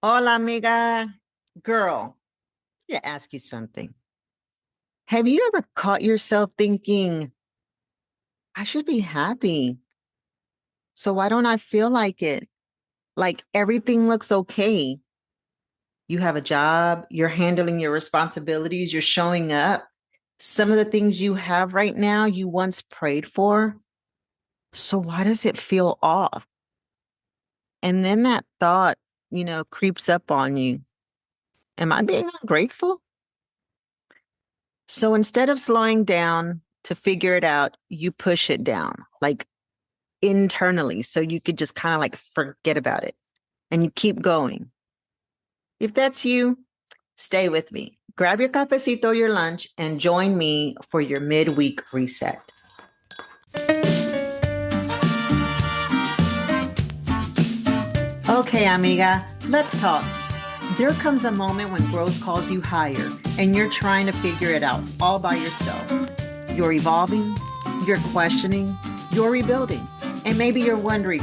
Hola, amiga. Girl, I need to ask you something. Have you ever caught yourself thinking, I should be happy? So why don't I feel like it? Like everything looks okay. You have a job, you're handling your responsibilities, you're showing up. Some of the things you have right now, you once prayed for. So why does it feel off? And then that thought, creeps up on you. Am I being ungrateful? So instead of slowing down to figure it out, you push it down like internally so you could just kind of like forget about it and you keep going. If that's you, stay with me. Grab your cafecito, your lunch, and join me for your midweek reset. Okay, amiga, let's talk. There comes a moment when growth calls you higher and you're trying to figure it out all by yourself. You're evolving, you're questioning, you're rebuilding, and maybe you're wondering,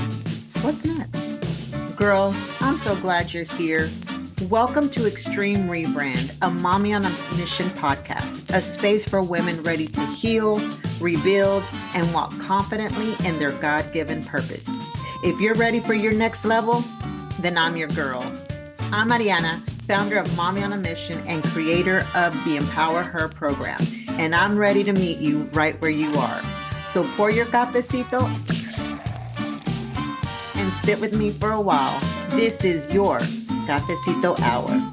what's next? Girl, I'm so glad you're here. Welcome to Extreme Rebrand, a Mommy on a Mission podcast, a space for women ready to heal, rebuild, and walk confidently in their God-given purpose. If you're ready for your next level, then I'm your girl. I'm Mariana, founder of Mommy on a Mission and creator of the Empower Her program, and I'm ready to meet you right where you are. So pour your cafecito and sit with me for a while. This is your Cafecito Hour.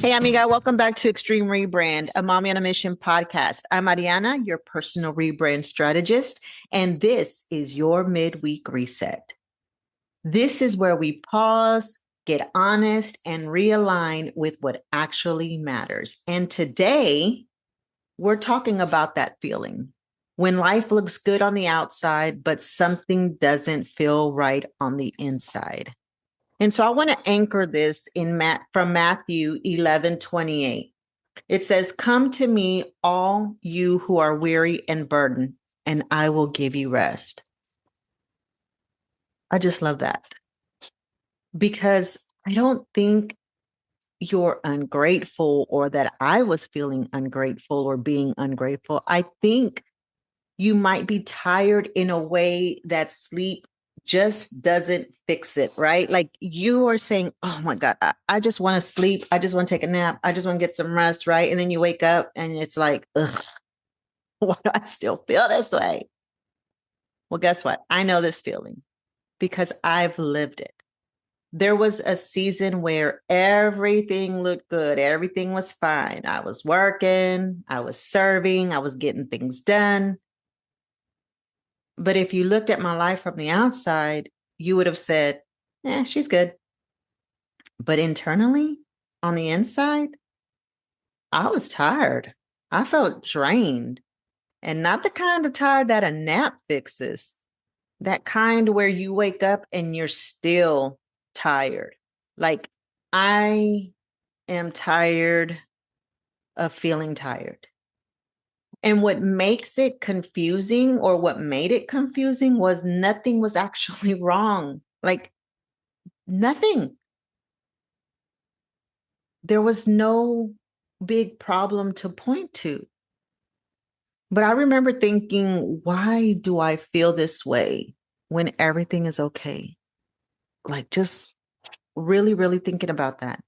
Hey, amiga, welcome back to Extreme Rebrand, a Mommy on a Mission podcast. I'm Mariana, your personal rebrand strategist, and this is your midweek reset. This is where we pause, get honest, and realign with what actually matters. And today, we're talking about that feeling when life looks good on the outside, but something doesn't feel right on the inside. And so I want to anchor this from Matthew 11:28. It says, "Come to me, all you who are weary and burdened, and I will give you rest." I just love that because I don't think you're ungrateful or that I was feeling ungrateful or being ungrateful. I think you might be tired in a way that sleep just doesn't fix it, right? Like you are saying, oh my God, I just want to sleep. I just want to take a nap. I just want to get some rest, right? And then you wake up and it's like, ugh, why do I still feel this way? Well, guess what? I know this feeling because I've lived it. There was a season where everything looked good. Everything was fine. I was working, I was serving, I was getting things done. But if you looked at my life from the outside, you would have said, she's good. But internally, on the inside, I was tired. I felt drained and not the kind of tired that a nap fixes, that kind where you wake up and you're still tired. Like I am tired of feeling tired. And what makes it confusing or what made it confusing was nothing was actually wrong. Like nothing. There was no big problem to point to. But I remember thinking, why do I feel this way when everything is okay? Like just really, really thinking about that.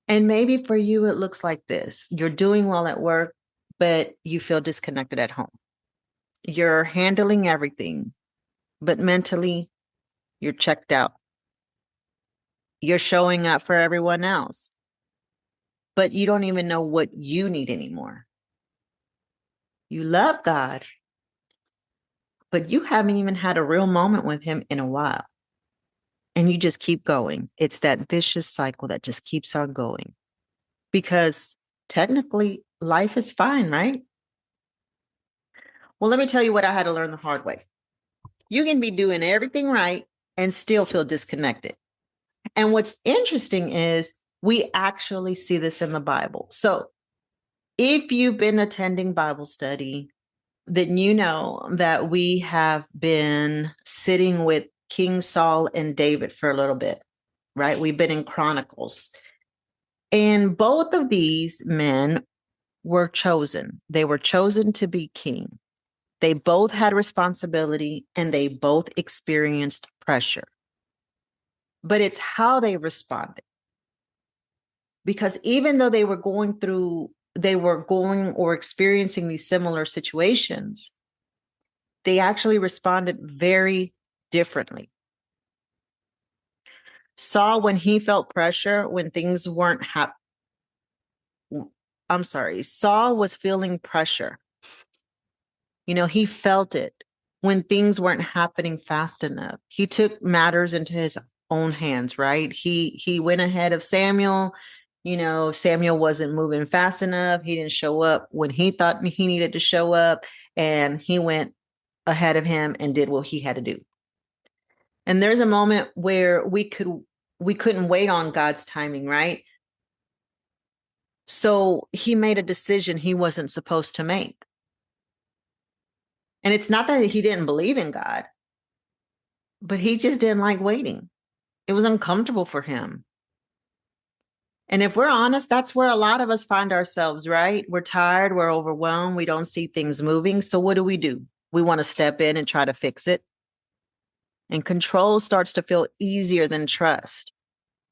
And maybe for you, it looks like this. You're doing well at work, but you feel disconnected at home. You're handling everything, but mentally, you're checked out. You're showing up for everyone else, but you don't even know what you need anymore. You love God, but you haven't even had a real moment with Him in a while. And you just keep going. It's that vicious cycle that just keeps on going because technically life is fine, right? Well, let me tell you what I had to learn the hard way. You can be doing everything right and still feel disconnected. And what's interesting is we actually see this in the Bible. So if you've been attending Bible study, then you know that we have been sitting with King Saul and David for a little bit, right? We've been in Chronicles. And both of these men were chosen. They were chosen to be king. They both had responsibility and they both experienced pressure. But it's how they responded. Because even though they were going or experiencing these similar situations, they actually responded very differently. Saul, when he felt pressure, when things weren't Saul was feeling pressure. He felt it when things weren't happening fast enough. He took matters into his own hands, right? He went ahead of Samuel. Samuel wasn't moving fast enough. He didn't show up when he thought he needed to show up, and he went ahead of him and did what he had to do. And there's a moment where we couldn't wait on God's timing, right? So he made a decision he wasn't supposed to make. And it's not that he didn't believe in God, but he just didn't like waiting. It was uncomfortable for him. And if we're honest, that's where a lot of us find ourselves, right? We're tired, we're overwhelmed, we don't see things moving. So what do? We want to step in and try to fix it. And control starts to feel easier than trust.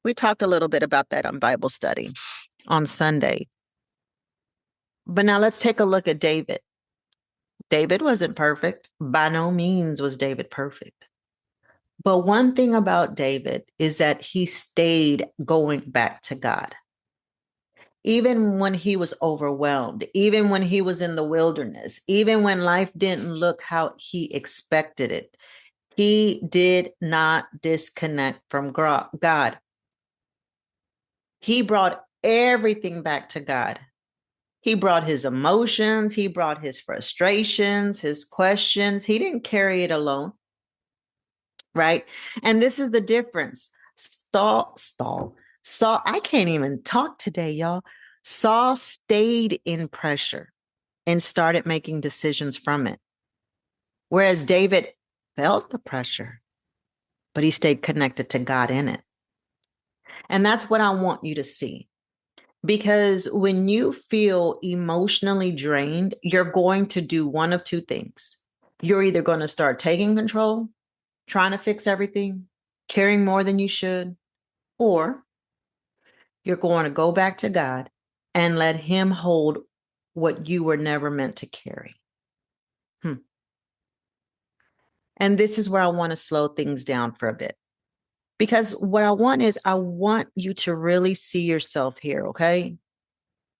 We talked a little bit about that on Bible study on Sunday. But now let's take a look at David. David wasn't perfect. By no means was David perfect. But one thing about David is that he stayed going back to God. Even when he was overwhelmed, even when he was in the wilderness, even when life didn't look how he expected it, he did not disconnect from God. He brought everything back to God. He brought his emotions. He brought his frustrations, his questions. He didn't carry it alone. Right. And this is the difference. Saul, I can't even talk today, y'all. Saul stayed in pressure and started making decisions from it. Whereas David felt the pressure, but he stayed connected to God in it. And that's what I want you to see. Because when you feel emotionally drained, you're going to do one of two things. You're either going to start taking control, trying to fix everything, caring more than you should, or you're going to go back to God and let him hold what you were never meant to carry. And this is where I want to slow things down for a bit. Because what I want you to really see yourself here, okay?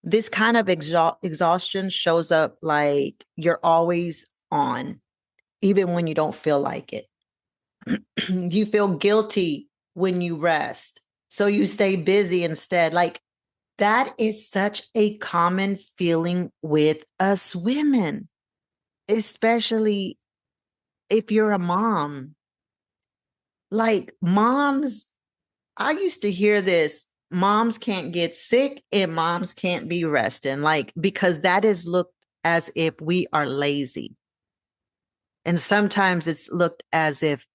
This kind of exhaustion shows up like you're always on, even when you don't feel like it. You feel guilty when you rest, so you stay busy instead. Like, that is such a common feeling with us women, especially if you're a mom. Like, moms, I used to hear this: moms can't get sick and moms can't be resting, like, because that is looked as if we are lazy. And sometimes it's looked as if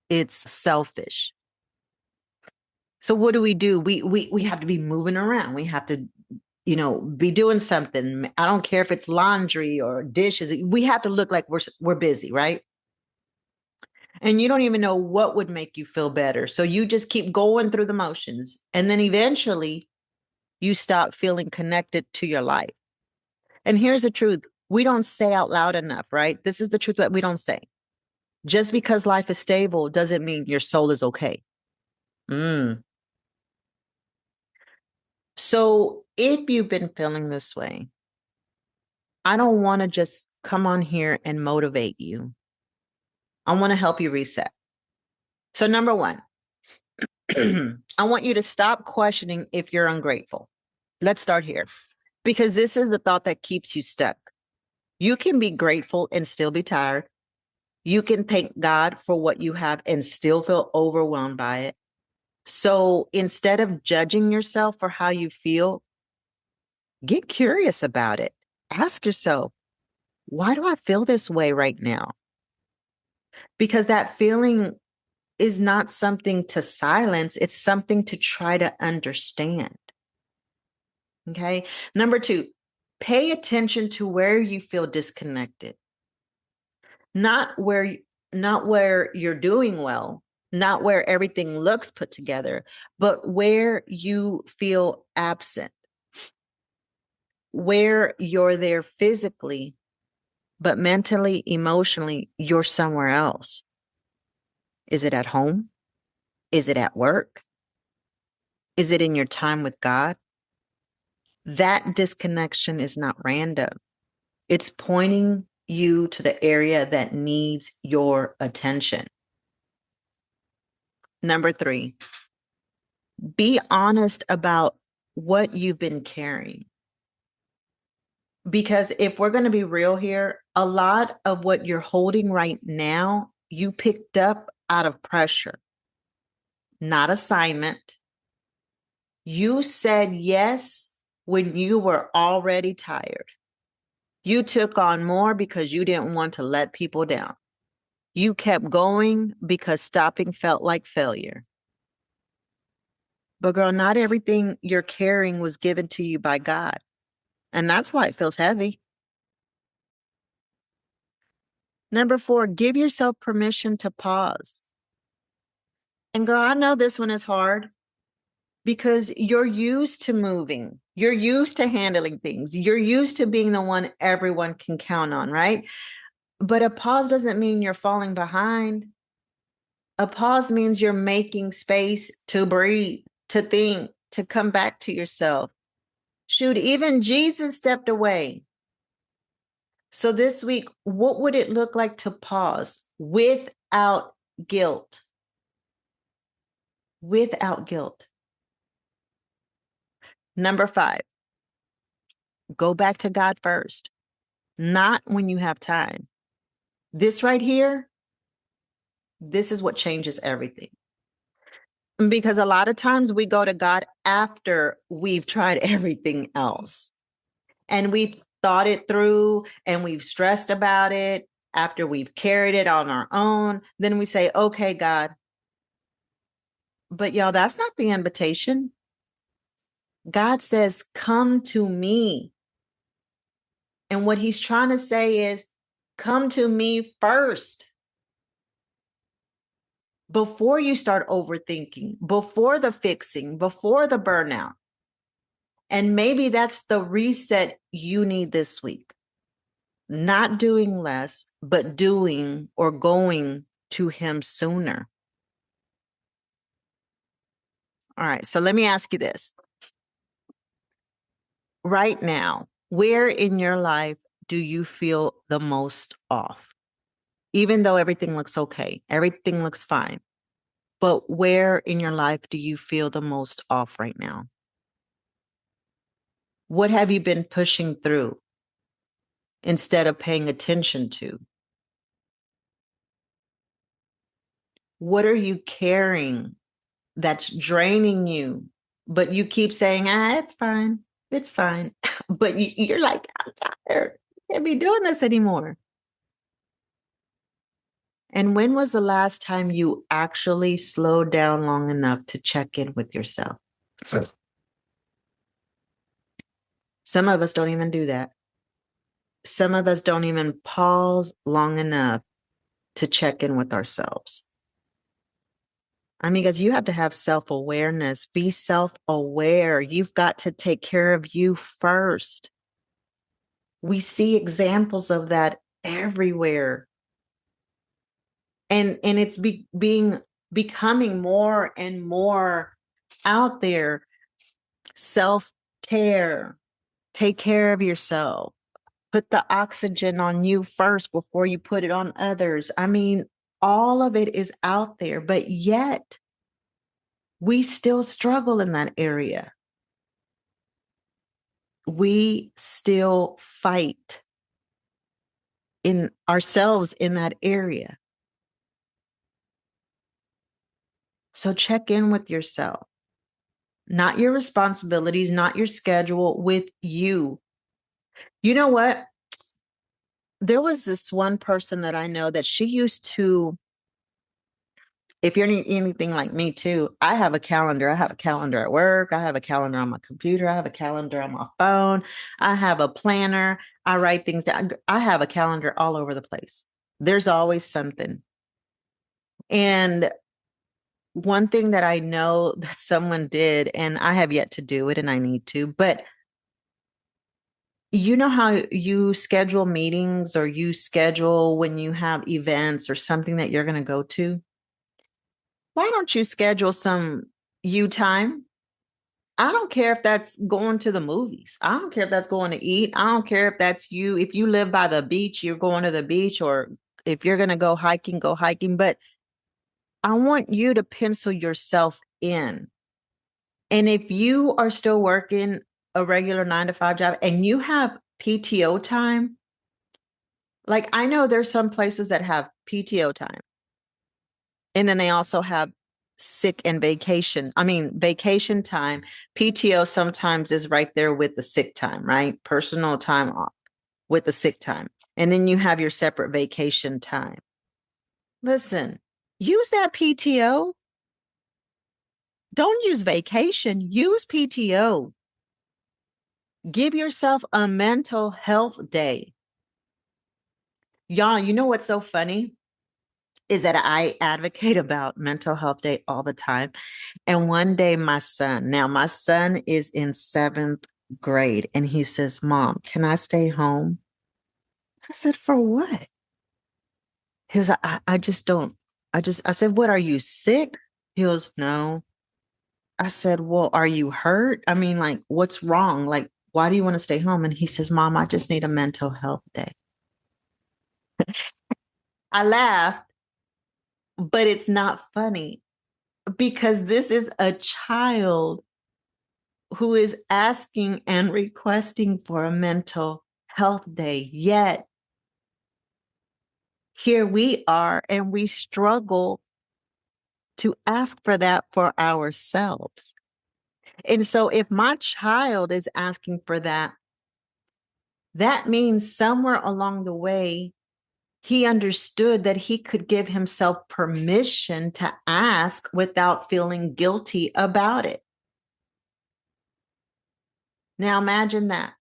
it's selfish. So what do? We have to be moving around. We have to, be doing something. I don't care if it's laundry or dishes. We have to look like we're busy, right? And you don't even know what would make you feel better. So you just keep going through the motions. And then eventually you stop feeling connected to your life. And here's the truth. We don't say out loud enough, right? This is the truth that we don't say. Just because life is stable doesn't mean your soul is okay. So if you've been feeling this way, I don't want to just come on here and motivate you. I want to help you reset. So number one, I want you to stop questioning if you're ungrateful. Let's start here, because this is the thought that keeps you stuck. You can be grateful and still be tired. You can thank God for what you have and still feel overwhelmed by it. So instead of judging yourself for how you feel, get curious about it. Ask yourself, why do I feel this way right now? Because that feeling is not something to silence. It's something to try to understand. Okay. Number 2, pay attention to where you feel disconnected. Not where you're doing well, not where everything looks put together, but where you feel absent, where you're there physically, but mentally, emotionally, you're somewhere else. Is it at home? Is it at work? Is it in your time with God? That disconnection is not random. It's pointing you to the area that needs your attention. Number 3, be honest about what you've been carrying. Because if we're going to be real here, a lot of what you're holding right now, you picked up out of pressure, not assignment. You said yes when you were already tired. You took on more because you didn't want to let people down. You kept going because stopping felt like failure. But girl, not everything you're carrying was given to you by God. And that's why it feels heavy. Number 4, give yourself permission to pause. And girl, I know this one is hard because you're used to moving. You're used to handling things. You're used to being the one everyone can count on, right? But a pause doesn't mean you're falling behind. A pause means you're making space to breathe, to think, to come back to yourself. Shoot, even Jesus stepped away. So this week, what would it look like to pause without guilt? Without guilt. Number 5, go back to God first, not when you have time. This right here, this is what changes everything. Because a lot of times we go to God after we've tried everything else and we've thought it through and we've stressed about it after we've carried it on our own. Then we say, okay, God. But y'all, that's not the invitation. God says, come to me. And what he's trying to say is, come to me first. Before you start overthinking, before the fixing, before the burnout. And maybe that's the reset you need this week. Not doing less, but doing or going to him sooner. All right, so let me ask you this. Right now, where in your life do you feel the most off? Even though everything looks okay, everything looks fine. But where in your life do you feel the most off right now? What have you been pushing through instead of paying attention to? What are you carrying that's draining you, but you keep saying, it's fine, it's fine. But you're like, I'm tired. I can't be doing this anymore. And when was the last time you actually slowed down long enough to check in with yourself? Some of us don't even do that. Some of us don't even pause long enough to check in with ourselves. I mean, because you have to have self-awareness. Be self-aware. You've got to take care of you first. We see examples of that everywhere. And it's becoming more and more out there. Self-care. Take care of yourself. Put the oxygen on you first before you put it on others. I mean, all of it is out there, but yet we still struggle in that area. We still fight in ourselves in that area. So check in with yourself, not your responsibilities, not your schedule, with you. You know what? There was this one person that I know that she used to if you're anything like me too, I have a calendar. I have a calendar at work. I have a calendar on my computer. I have a calendar on my phone. I have a planner. I write things down. I have a calendar all over the place. There's always something. And one thing that I know that someone did, and I have yet to do it and I need to, but you know how you schedule meetings or you schedule when you have events or something that you're going to go to? Why don't you schedule some you time? I don't care if that's going to the movies. I don't care if that's going to eat. I don't care if that's you. If you live by the beach, you're going to the beach, or if you're going to go hiking, go hiking. But I want you to pencil yourself in. And if you are still working a regular 9 to 5 job and you have PTO time, like I know there's some places that have PTO time. And then they also have sick and vacation. I mean, vacation time, PTO sometimes is right there with the sick time, right? Personal time off with the sick time. And then you have your separate vacation time. Listen, use that PTO. Don't use vacation, use PTO. Give yourself a mental health day. Y'all, you know what's so funny is that I advocate about mental health day all the time. And one day my son is in 7th grade, and he says, Mom, can I stay home? I said, for what? He was like, I just don't, I said, what, are you sick? He goes, no. I said, well, are you hurt? I mean, like, what's wrong? Like, why do you want to stay home? And he says, Mom, I just need a mental health day. I laughed, but it's not funny because this is a child who is asking and requesting for a mental health day. Yet here we are, and we struggle to ask for that for ourselves. And so if my child is asking for that, that means somewhere along the way, he understood that he could give himself permission to ask without feeling guilty about it. Now imagine that.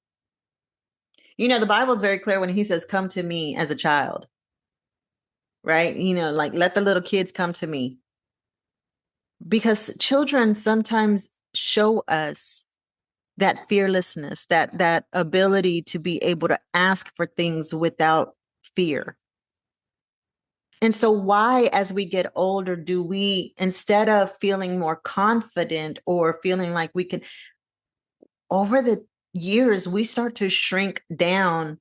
You know, the Bible is very clear when he says, come to me as a child, right? You know, like let the little kids come to me. Because children sometimes show us that fearlessness, that ability to be able to ask for things without fear. And so why, as we get older, do we, instead of feeling more confident or feeling like we can, over the years, we start to shrink down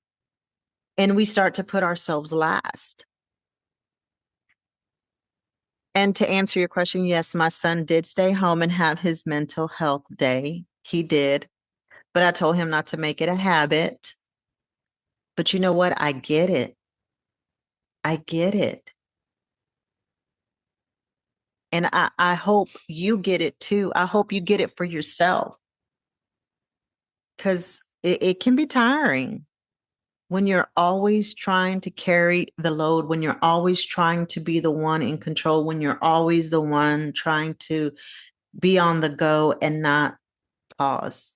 and we start to put ourselves last? And to answer your question, yes, my son did stay home and have his mental health day. He did, but I told him not to make it a habit. But you know what? I get it. I get it. And I hope you get it too. I hope you get it for yourself, because it can be tiring when you're always trying to carry the load, when you're always trying to be the one in control, when you're always the one trying to be on the go and not pause.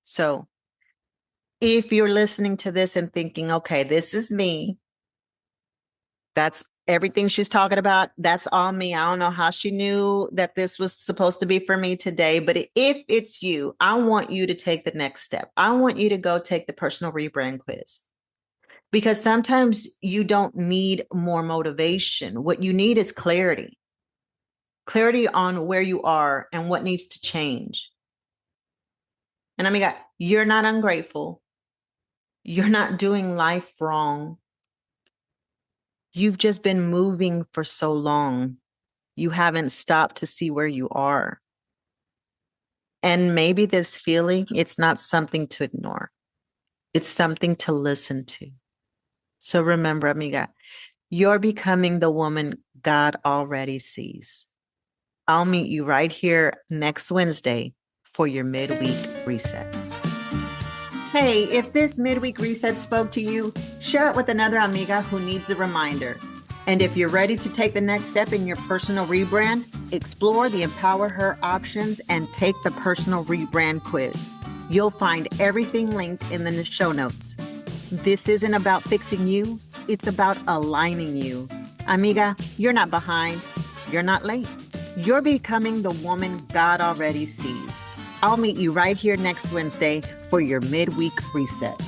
So if you're listening to this and thinking, okay, this is me, that's everything she's talking about, that's all me. I don't know how she knew that this was supposed to be for me today, but if it's you, I want you to take the next step. I want you to go take the personal rebrand quiz, because sometimes you don't need more motivation. What you need is clarity on where you are and what needs to change. And I mean, you're not ungrateful. You're not doing life wrong. You've just been moving for so long. You haven't stopped to see where you are. And maybe this feeling, it's not something to ignore. It's something to listen to. So remember, amiga, you're becoming the woman God already sees. I'll meet you right here next Wednesday for your midweek reset. Hey, if this midweek reset spoke to you, share it with another amiga who needs a reminder. And if you're ready to take the next step in your personal rebrand, explore the Empower Her options and take the personal rebrand quiz. You'll find everything linked in the show notes. This isn't about fixing you, it's about aligning you. Amiga, you're not behind, you're not late. You're becoming the woman God already sees. I'll meet you right here next Wednesday for your midweek reset.